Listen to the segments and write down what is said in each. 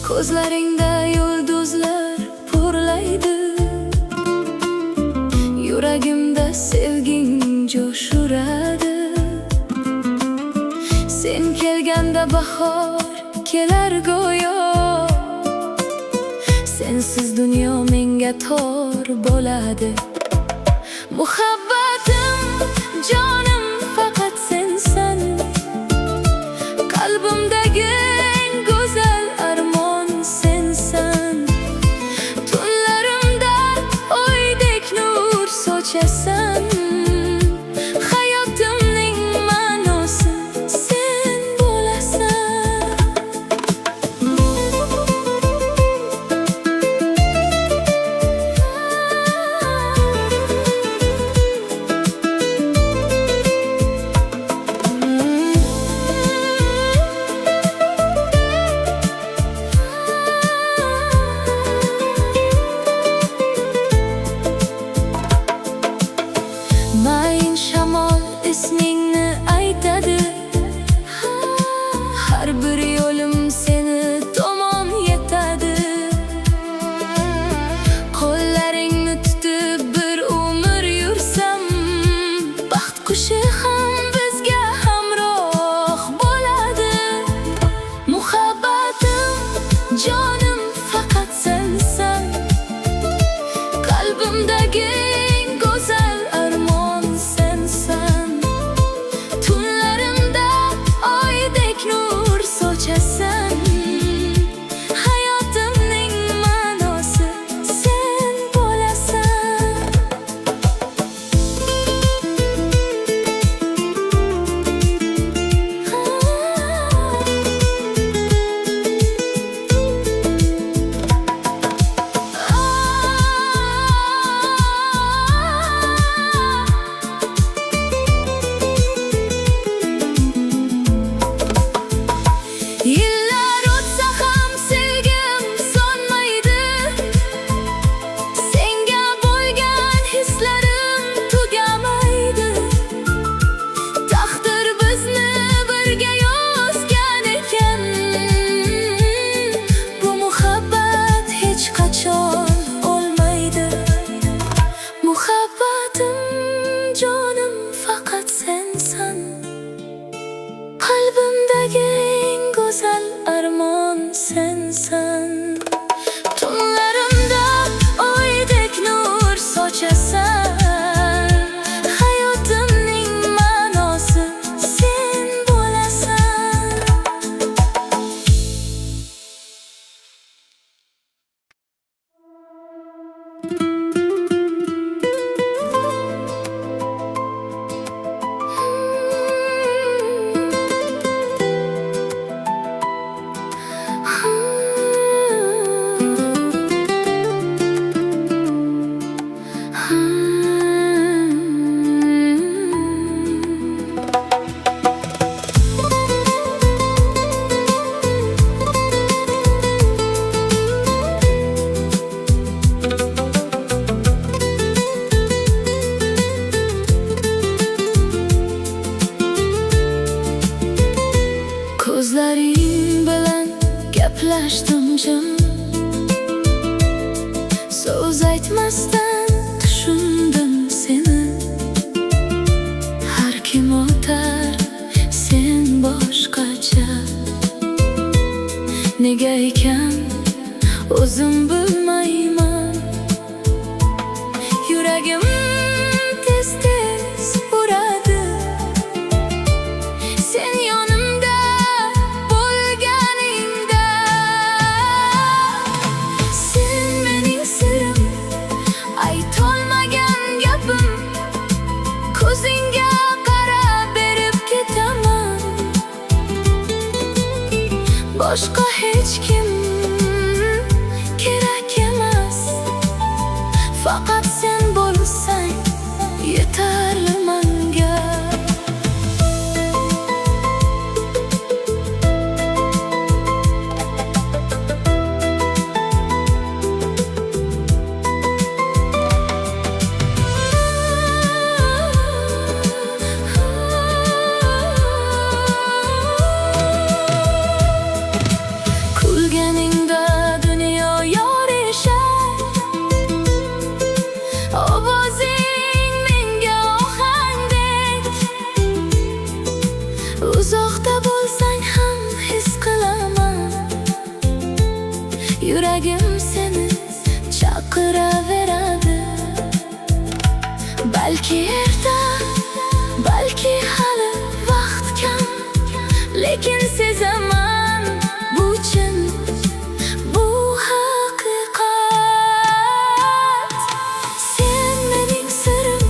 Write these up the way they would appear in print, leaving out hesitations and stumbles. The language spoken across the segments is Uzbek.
Ko'zlaringda yulduzlar porlaydi, yuragimda sevging jo'shuradi. Sen kelganda bahor kelar go'yo, sensiz dunyo menga tor bo'ladi. Muhabbatim, jonim faqat sensan, qalbimdagi eng go'zal armon sensan. Tunlarimda oydek nur sochasan, hayotimning ma'nosi sen bo'lasan. Mayin shamol ismingni aytadi, har bir yo'lim seni tomon yetadi. Qo'llaringni tutib bir umr yursam, baxt qushi ham bizga hamroh bo'ladi. Muhabbatim, jonim faqat sensan, qalbimdagi eng go'zal armon sensan. Tunlarimda oydek nur sochasan, hayotimning ma'nosi sen bo'lasan. Yillar o'tsa ham sevgim so'nmaydi, senga bo'lgan hislarim tugamaydi. Taqdir bizni birga yozgan ekan, bu muhabbat hech qachon o'lmaydi. Muhabbatim, jonim faqat sensan, qalbimdagi eng go'zal armon sensan. Tunlarimda oydek nur sochasan, hayotimning ma'nosi sen bo'lasan. Ko'zlaring bilan gaplashdim jim, so'z aytmasdan tushundim seni. Har kim o'tar, sen boshqacha. Nega ekan o'zim bilmayman, yuragim tez-tez uradi. Sen yonimda bo'lganingda, sen mening sirim, aytolmagan gapim. Ko'zingga qarab berib ketaman, boshqa hech kim kerak emas. Faqat sen bo'lsang yetarli menga. Kulgan Yuragim seni chaqiraveradi. Balki erta, balki hali vaqt kam, lekin sezaman bu chin, bu haqiqat. Sen mening sirim,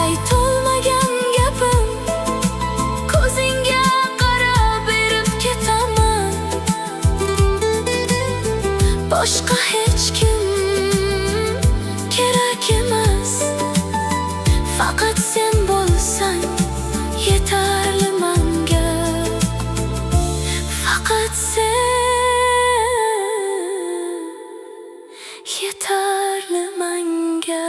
aytolmagan gapim, ko'zingga qarab berib ketaman. Boshqa hech kim kerak emas, faqat sen bo'lsang yetarli menga. Faqat sen yetarli menga.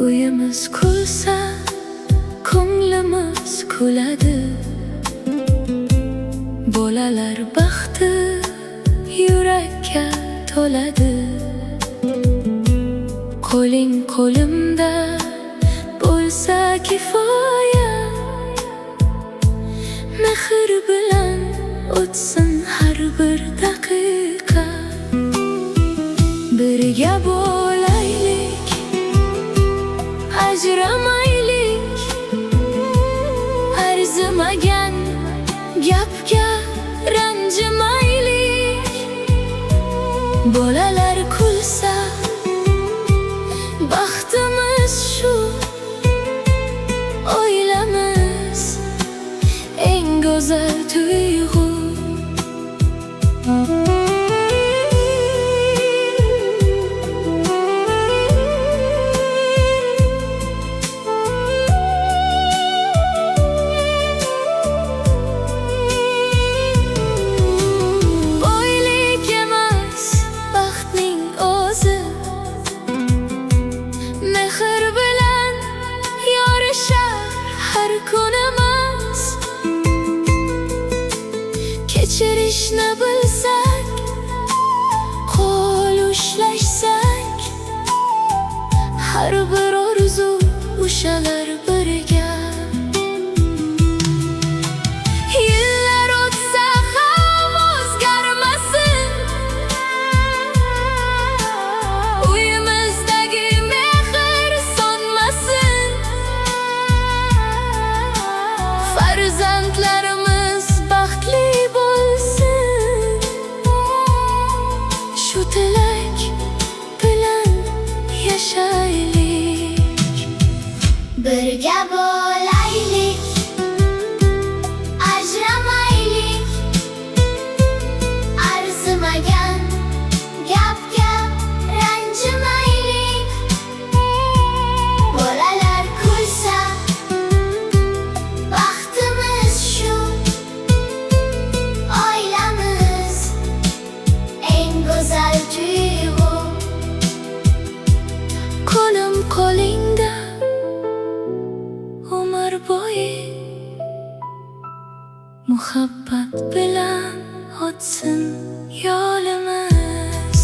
Uyimiz kulsa, ko'nglimiz kuladi. Bolalar baxti yurakka to'ladi. Qo'ling qo'limda bo'lsa kifoya, mehr bilan o'tsin har bir daqiqa. Birga bo'laylik, ajramaylik, arzimagan gapga ranjimaylik. Bolalar kulsa, baxtimiz shu, oilamiz eng go'zal tuyg'u. Kechirishni bilsak, qo'l ushlashsak, har bir orzu ushalar birga. Yillar o'tsa ham o'zgarmasin, uyimizdagi mehr so'nmasin. Farzandlarimiz baxtli bo'lsin, shu tilak bilan yashaylik. Birga bo'laylik, ajramaylik, arzimagan gapga ranjimaylik. Bolalar kulsa, baxtimiz shu, oilamiz eng go'zal tuyg'u. Qo'lim qo'lingda umr bo'yi, muhabbat bilan o'tsin yo'limiz.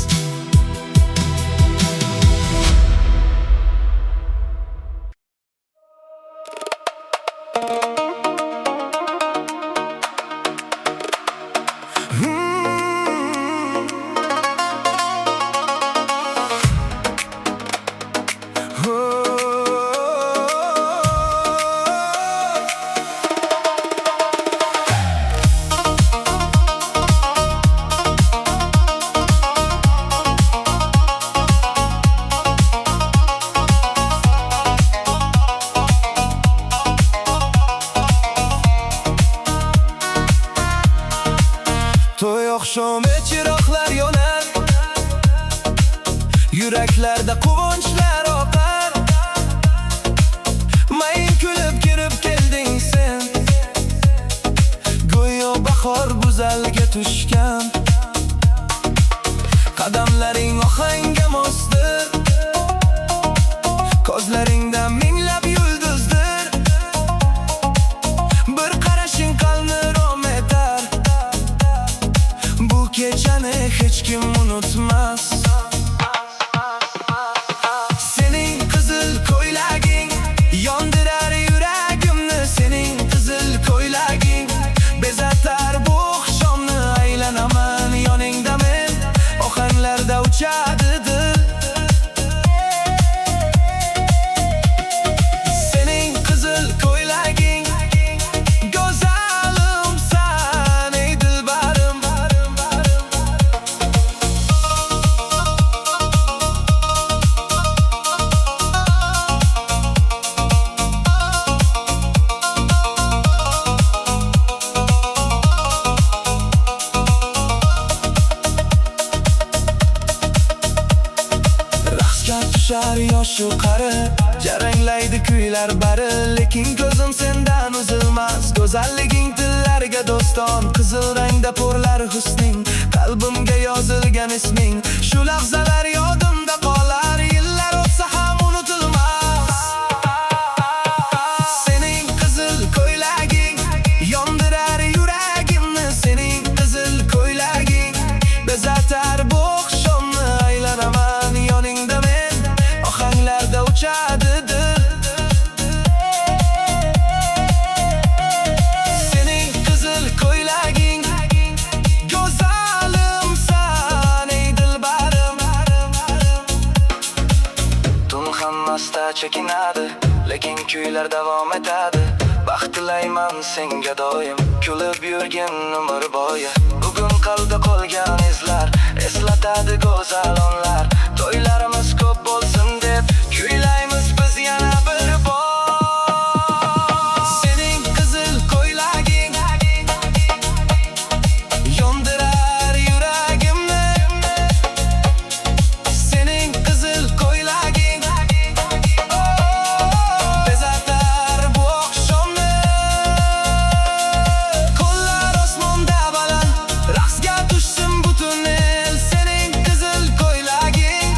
Yuraklarda quvonchlar oqar. Mayin kulib kirib kelding sen, go'yo bahor guzalga tushgan. Qadamlaring ohangga mosdir, ko'zlaringda minglab yulduzdir. Bir qarashing qalbni rom etar, bu kechani hech kim unutmas. Sening qizil ko'ylaging yondirar yuragimni, sening qizil ko'ylaging bezatar bu oqshomni. Aylanaman yoningda men, ohanglarda uchadi dil. Sening qizil ko'ylaging go'zalimsan ey dilbarim. Raqsga tushar yoshu qari, jaranglaydi kuylar bari. Lekin ko'zim sendan uzilmas, go'zalliging tillarga doston. Qizil rangda porlar husning, qalbimga yozilgan isming. Shu lahzalar yodimda qolar, yillar o'tsa ham unutilmas. Sening qizil ko'ylaging yondirar yuragimni, sening qizil ko'ylaging bezatar bu oqshomni. Aylanaman yoningda men, ohanglarda uchadi dil. Sening qizil ko'ylaging go'zalimsan ey dilbarim. Tun hammasda chekinadi, lekin kuylar davom etadi. Baxt tilayman senga doim, kulib yurgin umr bo'yi. Bugun qalbda qolgan izlar eslatadi go'zal onlar. To'ylarimiz ko'p bo'lsin deb kuylaymiz biz yana bir bor. Sening qizil ko'ylaging yondirar yuragimni, sening qizil ko'ylaging bezatar bu oqshomni. Qo'llar osmonda baland, raqsga tushsin butun el. Sening qizil ko'ylaging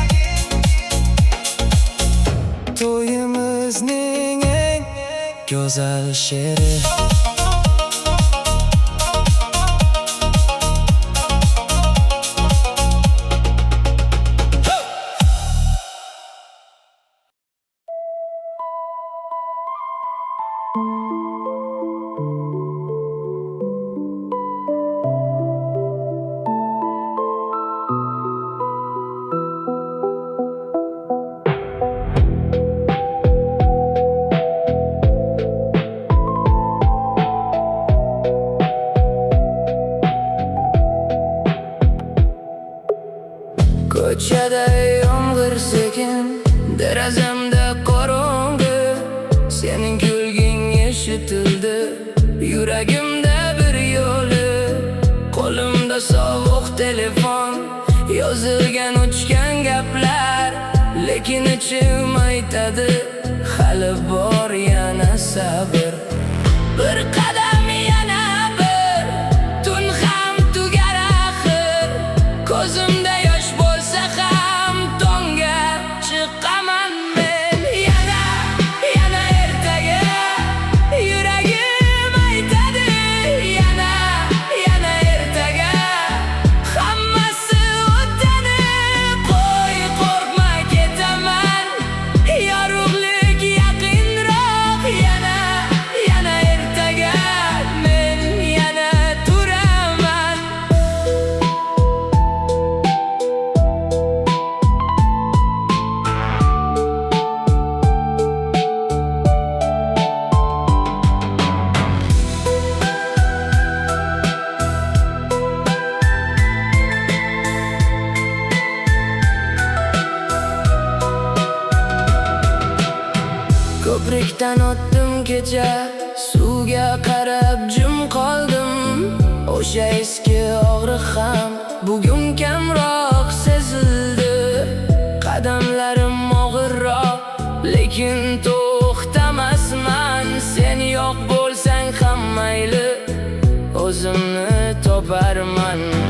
to'yimizning eng go'zal she'ri. Ko'chada yomg'ir sekin, derazamda qorong'i. Sening kulging eshitildi yuragimda bir yo'li. Qo'limda sovuq telefon, yozilgan uchgan gaplar. Lekin ichim aytadi, hali bor yana sabr. Bir qadam yana bir, tun ham tugar axir. Ko'zimda yosh bo'lsa ham tonga chiqaman men. Yana ertaga yuragim aytadi, yana ertaga hammasi o'tadi. Qo'y qo'rqma ketaman, yorug'lik yaqinroq. Yana ertaga men yana turaman. Ko'prikdan o'tdim kecha, suvga qarab jim qoldim. O'sha eski og'riq ham bugun kamroq sezildi. lekin to'xtamasman. Sen yo'q bo'lsang ham mayli, o'zimni toparman.